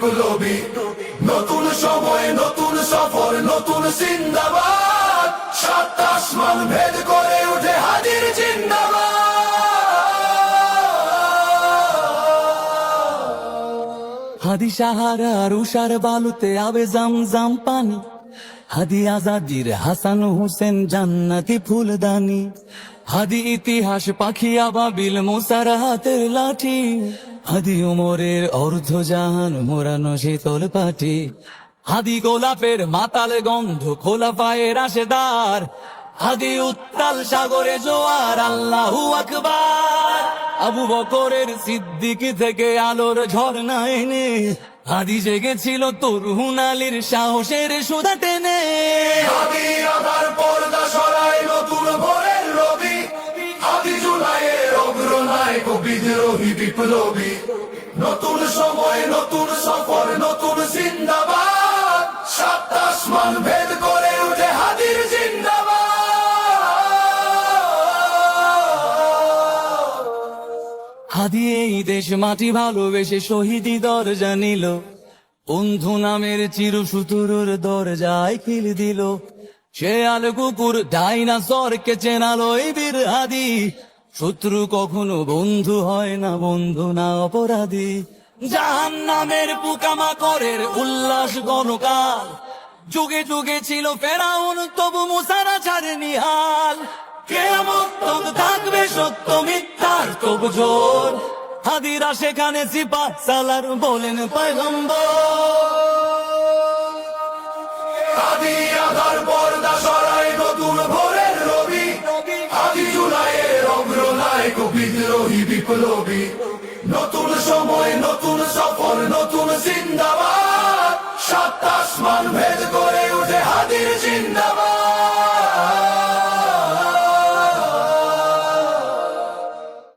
বিপ্লবী, নতুন সময় নতুন সফর নতুন জিন্দাবাদ, সাত আসমান ভেদ করে উঠে হাজির জিন্দাবাদ। হাদি সাহারার উষার বালুতে আবে জামজাম পানি, হাদি আজাদির হাসান হোসেন জান্নাতি ফুলদানি, হাদি ইতিহাস পাখি আবাবিল মুসার হাতের লাঠি, হাদি উমরের অর্ধজাহান মোরানো শীতল পাটি, হাদি গোলাপের মাতাল গন্ধ খোলা পায়ের রাশেদার, হাদি উত্তাল সাগরে জোয়ার আল্লাহু আকবার। আবু বকরের সিদ্দিক থেকে আলোর ঝর্ণা এনে হাদি জেগেছিল তরুণ আলীর সাহসের সুধা টেনে। হাদি আধার পর্দা সরায় নতুন ভোরের রবি, হাদি জুলাইয়ের অগ্রনায়ক বিদ্রোহী বিপ্লবী, নতুন সময় নতুন সফর নতুন জিন্দাবাদ, সাত আসমান ভেদ করে উঠে হাদির জিন্দাবাদ। হাদি এই দেশ মাটি ভালোবেসে শহীদি দরজা নিল, বন্ধু নামের চিরসুতুরুর দরজায় খিল দিল, সে আল কুকুর ডাইনাসরকে চেনালো এই বীর হাদি, শত্রু কখনো বন্ধু হয় না, বন্ধু না অপরাধী। জাহান্নামের পোকামাকড়ের উল্লাস গণকাল, যুগে যুগে ছিল ফেরাউন তবু মুসারা ছাড়েনি হাল, কিয়ামত তক থাকবে সত্য মিথ্যার তবু জোর, হাদিরা সেখানে সিপাহ সালার বলেন পয়গম্বর। হাদি আধার পর্দা সরায় নতুন ভোরের রবি, হাদি জুলাইয়ের অগ্রনায়ক বিদ্রোহী বিপ্লবী, নতুন সময় নতুন সফর নতুন জিন্দাবাদ, সাত আসমান ভেদ করে উঠে হাদির জিন্দাবাদ।